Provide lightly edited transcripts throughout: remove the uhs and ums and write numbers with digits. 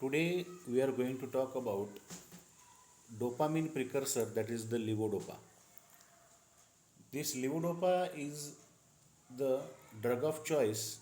Today we are going to talk about dopamine precursor, that is the levodopa. This levodopa is the drug of choice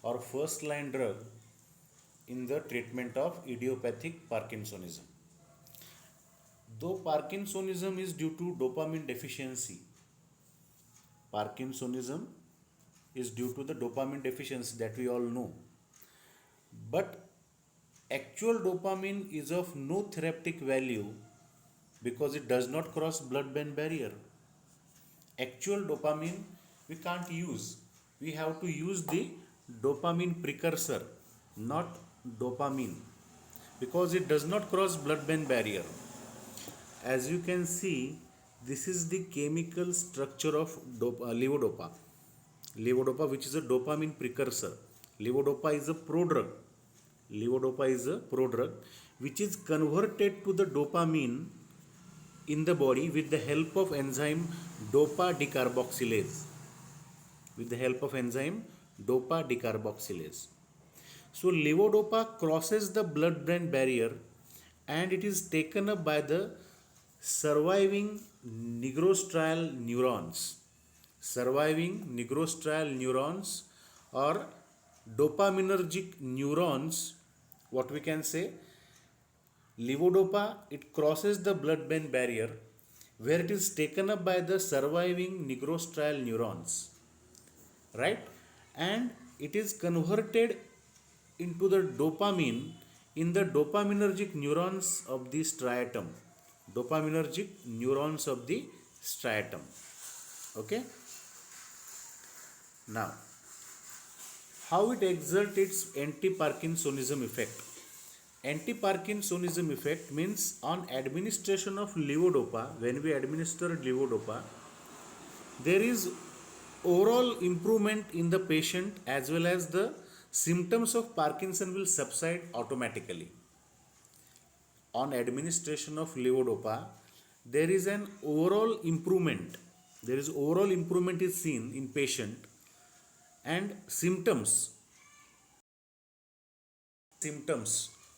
or first line drug in the treatment of idiopathic Parkinsonism. Though Parkinsonism is due to dopamine deficiency, Parkinsonism is due to the dopamine deficiency that we all know. But actual dopamine is of no therapeutic value because it does not cross blood-brain barrier. Actual dopamine we can't use. We have to use the dopamine precursor, not dopamine, because it does not cross blood-brain barrier. As you can see, this is the chemical structure of levodopa. Levodopa, which is a dopamine precursor. Levodopa is a prodrug. Levodopa is a prodrug which is converted to the dopamine in the body with the help of enzyme dopa decarboxylase. With the help of enzyme dopa decarboxylase. So levodopa crosses the blood-brain barrier and it is taken up by the surviving nigrostrial neurons. Surviving nigrostrial neurons or dopaminergic neurons, what we can say, levodopa, it crosses the blood-brain barrier where it is taken up by the surviving nigrostrial neurons, right? And it is converted into the dopamine in the dopaminergic neurons of the striatum. Dopaminergic neurons of the striatum. Okay? Now, how it exerts its anti-Parkinsonism effect. Anti-Parkinsonism effect means on administration of levodopa, when we administer levodopa, there is overall improvement in the patient as well as the symptoms of Parkinson will subside automatically. On administration of levodopa, there is an overall improvement. There is overall improvement is seen in patient and symptoms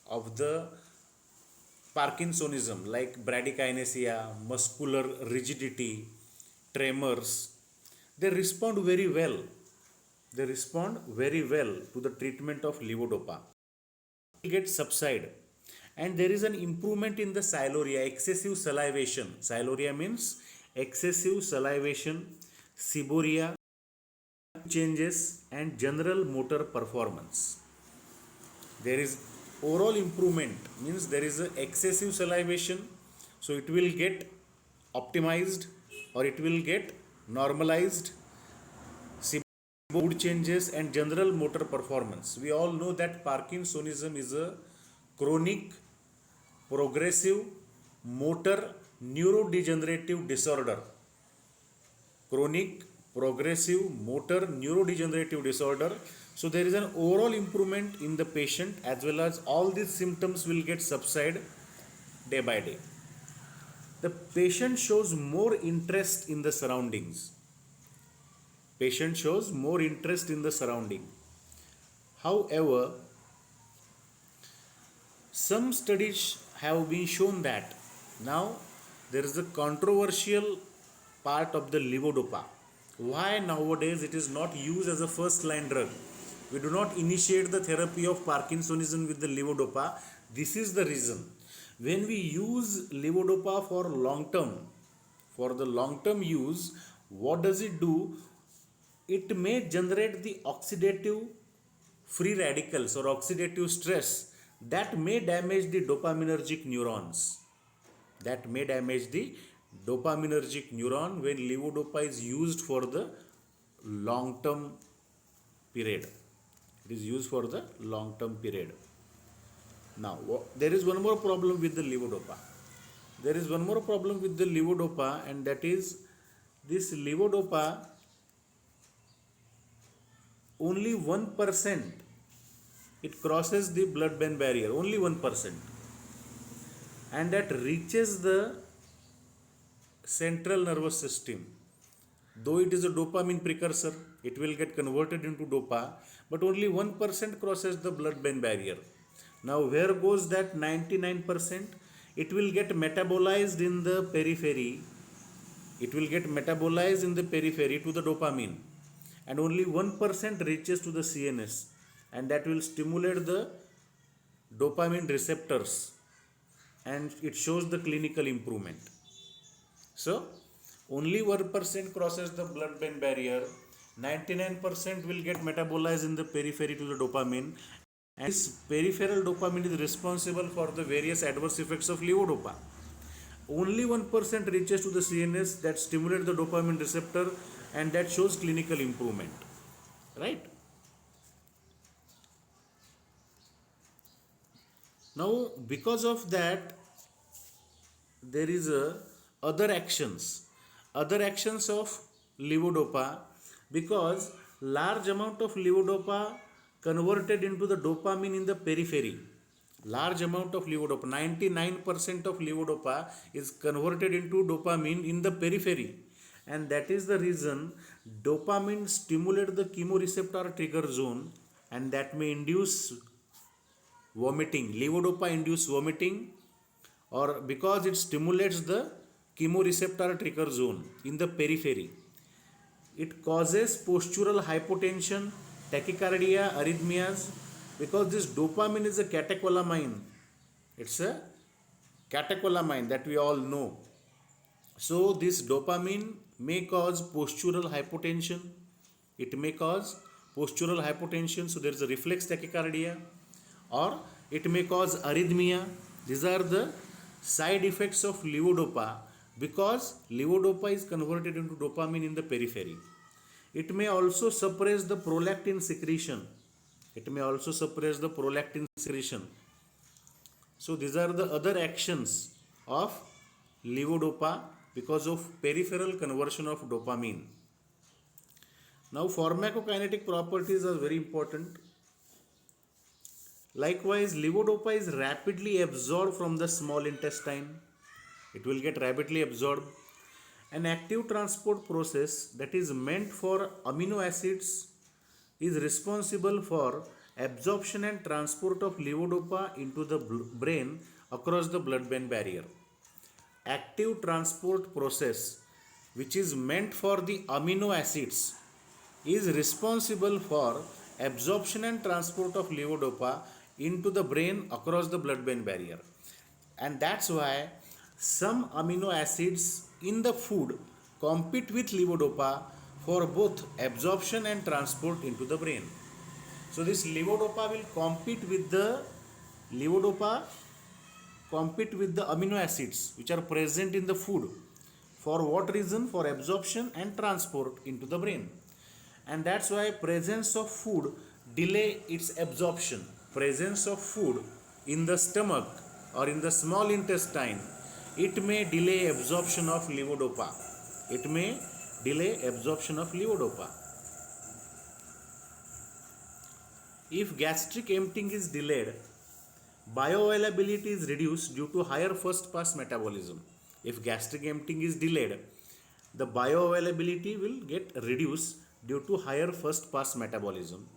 of the Parkinsonism like bradykinesia, muscular rigidity, tremors, they respond very well. They respond very well to the treatment of levodopa. It gets subside. And there is an improvement in the siluria, excessive salivation. Siluria means excessive salivation, seborrhea, changes and general motor performance. There is overall improvement, means there is a excessive salivation, so it will get optimized or it will get normalized. Mood changes and general motor performance. We all know that Parkinsonism is a chronic, progressive, motor neurodegenerative disorder. Chronic, progressive, motor neurodegenerative disorder. So there is an overall improvement in the patient as well as all these symptoms will get subside day by day. The patient shows more interest in the surroundings. Patient shows more interest in the surrounding. However, some studies have been shown that now there is a controversial part of the levodopa. Why nowadays it is not used as a first line drug? We do not initiate the therapy of Parkinsonism with the levodopa. This is the reason. When we use levodopa for the long term use, what does it do? It may generate the oxidative free radicals or oxidative stress that may damage the dopaminergic neurons. That may damage the dopaminergic neuron when levodopa is used for the long term period. It is used for the long term period. Now, there is one more problem with the levodopa. There is one more problem with the levodopa, and that is this levodopa, only 1% it crosses the blood-brain barrier, only 1%, and that reaches the central nervous system. Though it is a dopamine precursor, it will get converted into dopa, but only 1% crosses the blood-brain barrier. Now where goes that 99%? It will get metabolized in the periphery. It will get metabolized in the periphery to the dopamine, and only 1% reaches to the CNS, and that will stimulate the dopamine receptors, and it shows the clinical improvement. So only 1% crosses the blood-brain barrier, 99% will get metabolized in the periphery to the dopamine, and this peripheral dopamine is responsible for the various adverse effects of levodopa. Only 1% reaches to the CNS, that stimulates the dopamine receptor, and that shows clinical improvement. Right? Now, because of that, there is other actions of levodopa, because large amount of levodopa converted into the dopamine in the periphery. Large amount of levodopa, 99% of levodopa is converted into dopamine in the periphery, and that is the reason dopamine stimulates the chemoreceptor trigger zone, and that may induce vomiting. Levodopa induce vomiting, or because it stimulates the chemoreceptor trigger zone in the periphery. It causes postural hypotension, tachycardia, arrhythmias, because this dopamine is a catecholamine. It's a catecholamine that we all know. So this dopamine may cause postural hypotension. It may cause postural hypotension, so there is a reflex tachycardia, or it may cause arrhythmia. These are the side effects of levodopa, because levodopa is converted into dopamine in the periphery. It may also suppress the prolactin secretion. So these are the other actions of levodopa because of peripheral conversion of dopamine. Now pharmacokinetic properties are very important. Likewise, levodopa is rapidly absorbed from the small intestine. It will get rapidly absorbed. An active transport process that is meant for amino acids is responsible for absorption and transport of levodopa into the brain across the blood-brain barrier. Active transport process which is meant for the amino acids is responsible for absorption and transport of levodopa into the brain across the blood-brain barrier. And that's why some amino acids in the food compete with levodopa for both absorption and transport into the brain. So this levodopa will compete with the amino acids which are present in the food. For what reason? For absorption and transport into the brain. And that's why presence of food delay its absorption. Presence of food in the stomach or in the small intestine, it may delay absorption of levodopa. If gastric emptying is delayed, bioavailability is reduced due to higher first pass metabolism. If gastric emptying is delayed, the bioavailability will get reduced due to higher first pass metabolism.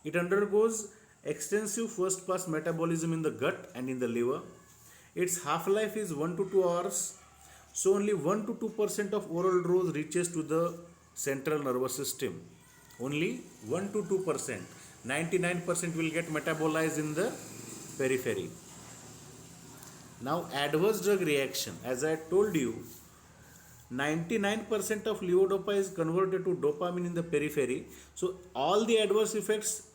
It undergoes extensive first pass metabolism in the gut and in the liver. Its half-life is 1 to 2 hours. So only 1 to 2% of oral dose reaches to the central nervous system. Only 1 to 2%. 99% will get metabolized in the periphery. Now adverse drug reaction. As I told you, 99% of levodopa is converted to dopamine in the periphery. So all the adverse effects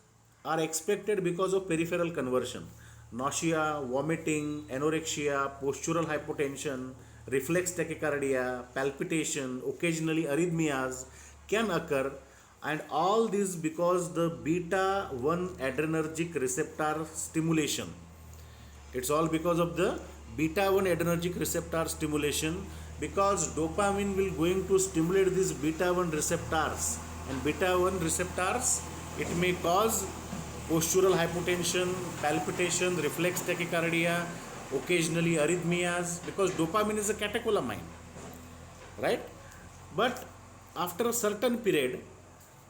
are expected because of peripheral conversion. Nausea, vomiting, anorexia, postural hypotension, reflex tachycardia, palpitation, occasionally arrhythmias can occur, and all this because the beta 1 adrenergic receptor stimulation. It's all because of the beta 1 adrenergic receptor stimulation, because dopamine will going to stimulate these beta 1 receptors, and beta 1 receptors, it may cause postural hypotension, palpitation, reflex tachycardia, occasionally arrhythmias, because dopamine is a catecholamine, right? But after a certain period,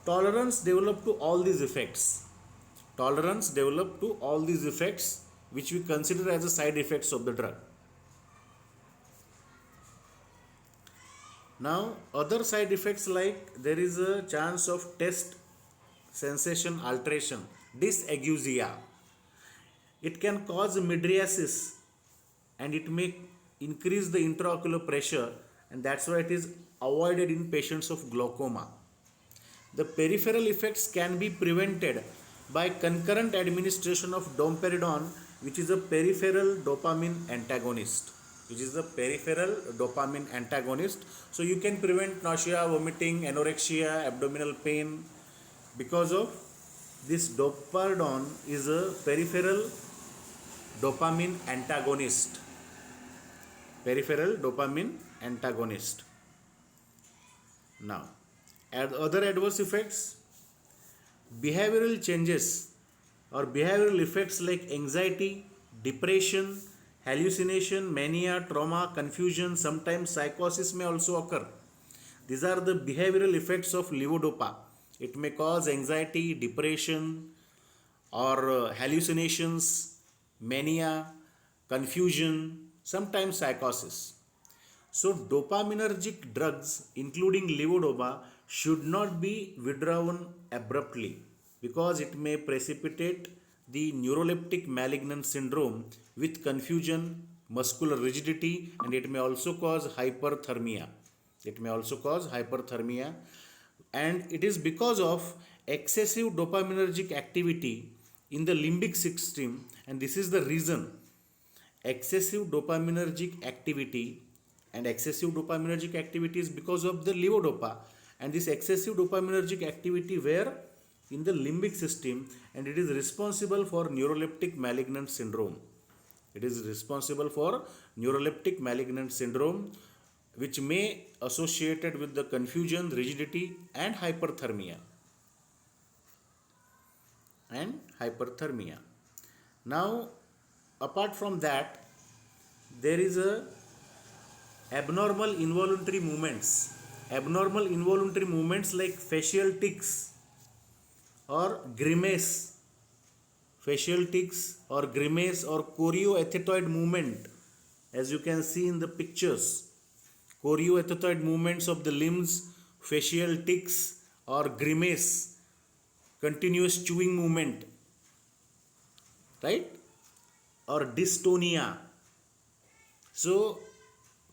tolerance develop to all these effects. which we consider as the side effects of the drug. Now, other side effects, like there is a chance of taste sensation alteration, dysageusia. It can cause mydriasis and it may increase the intraocular pressure, and that's why it is avoided in patients of glaucoma. The peripheral effects can be prevented by concurrent administration of domperidone, which is a peripheral dopamine antagonist. So you can prevent nausea, vomiting, anorexia, abdominal pain because of this. Domperidone is a peripheral dopamine antagonist. Now, other adverse effects, behavioral changes or behavioral effects like anxiety, depression, hallucination, mania, trauma, confusion, sometimes psychosis may also occur. These are the behavioral effects of levodopa. It may cause anxiety, depression, or hallucinations, mania, confusion, sometimes psychosis. So, dopaminergic drugs, including levodopa, should not be withdrawn abruptly because it may precipitate the neuroleptic malignant syndrome with confusion, muscular rigidity, and it may also cause hyperthermia. And it is because of excessive dopaminergic activity in the limbic system, and this is the reason. Excessive dopaminergic activity is because of the levodopa, and this excessive dopaminergic activity where in the limbic system, and it is responsible for neuroleptic malignant syndrome. Which may associated with the confusion, rigidity, and hyperthermia. Now, apart from that, there is a abnormal involuntary movements like facial tics or grimace or chorioathetoid movement, as you can see in the pictures. Chorioathetoid movements of the limbs, facial tics or grimace, continuous chewing movement, right? Or dystonia. So,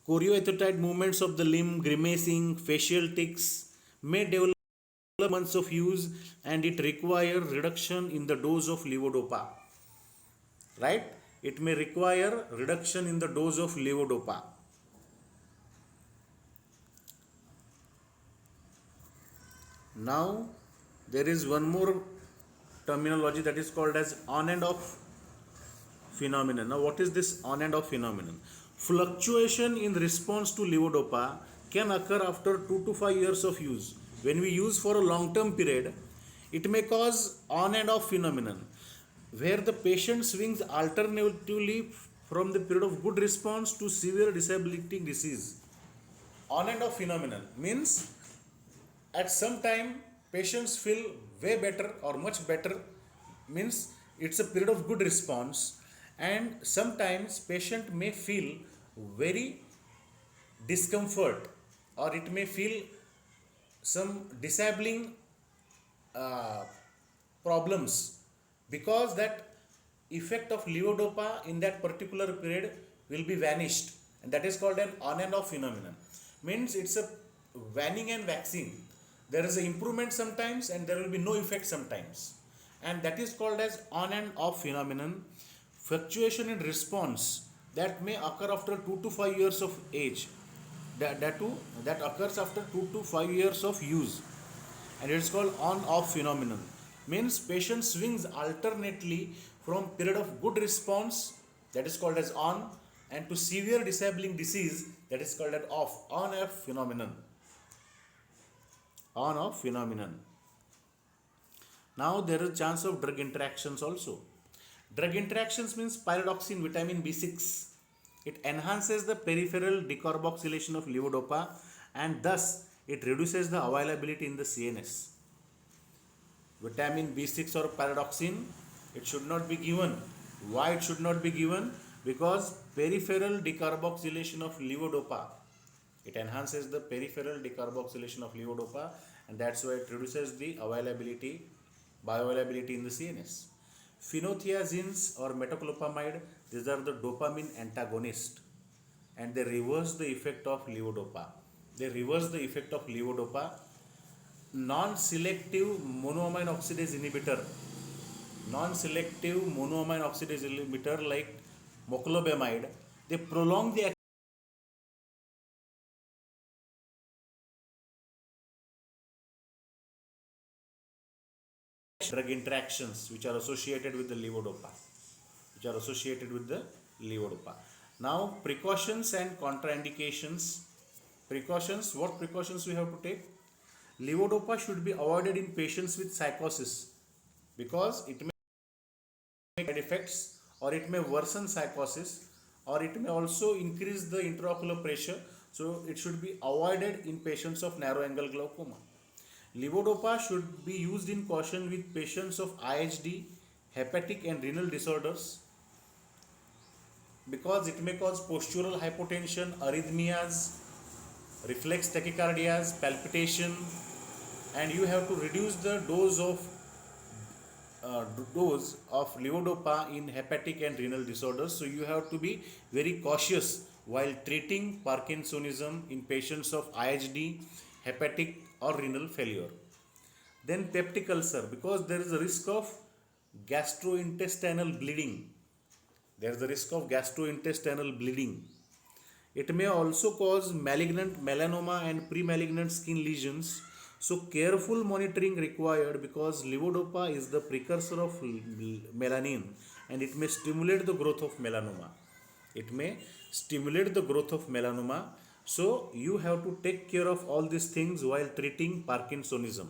chorioathetoid movements of the limb, grimacing, facial tics may develop months of use, and it requires reduction in the dose of levodopa. Right? It may require reduction in the dose of levodopa. Now, there is one more terminology that is called as on and off phenomenon. Now, what is this on and off phenomenon? Fluctuation in response to levodopa can occur after 2 to 5 years of use. When we use for a long-term period, it may cause on and off phenomenon, where the patient swings alternatively from the period of good response to severe disabling disease. On and off phenomenon means at some time patients feel way better or much better, means it's a period of good response, and sometimes patient may feel very discomfort, or it may feel some disabling problems, because that effect of levodopa in that particular period will be vanished, and that is called an on and off phenomenon. Means it's a waning and waxing. There is an improvement sometimes and there will be no effect sometimes, and that is called as on and off phenomenon. Fluctuation in response that may occur after 2 to 5 years of age, that occurs after 2 to 5 years of use, and it is called on off phenomenon. Means patient swings alternately from period of good response, that is called as on, and to severe disabling disease, that is called as off. On off phenomenon. Now there is a chance of drug interactions also. Drug interactions means pyridoxine, vitamin B6. It enhances the peripheral decarboxylation of levodopa, and thus it reduces the availability in the CNS. Vitamin B6 or pyridoxine, it should not be given Why it should not be given? Because peripheral decarboxylation of levodopa. It enhances the peripheral decarboxylation of levodopa, and that's why it reduces the bioavailability in the CNS. Phenothiazines or metoclopramide, these are the dopamine antagonist, and they reverse the effect of levodopa. They reverse the effect of levodopa. Non-selective monoamine oxidase inhibitor, non-selective monoamine oxidase inhibitor like moclobemide, they prolong the drug interactions which are associated with the levodopa, Now, precautions and contraindications. Precautions, what precautions we have to take? Levodopa should be avoided in patients with psychosis because it may have side effects, or it may worsen psychosis, or it may also increase the intraocular pressure. So it should be avoided in patients of narrow angle glaucoma. Levodopa should be used in caution with patients of IHD, hepatic and renal disorders, because it may cause postural hypotension, arrhythmias, reflex tachycardias, palpitation, and you have to reduce the dose of levodopa in hepatic and renal disorders. So you have to be very cautious while treating Parkinsonism in patients of IHD, hepatic or renal failure. Then peptic ulcer, because there is a risk of gastrointestinal bleeding. There is a risk of gastrointestinal bleeding. It may also cause malignant melanoma and pre-malignant skin lesions. So careful monitoring required, because levodopa is the precursor of melanin, and it may stimulate the growth of melanoma. So you have to take care of all these things while treating Parkinsonism.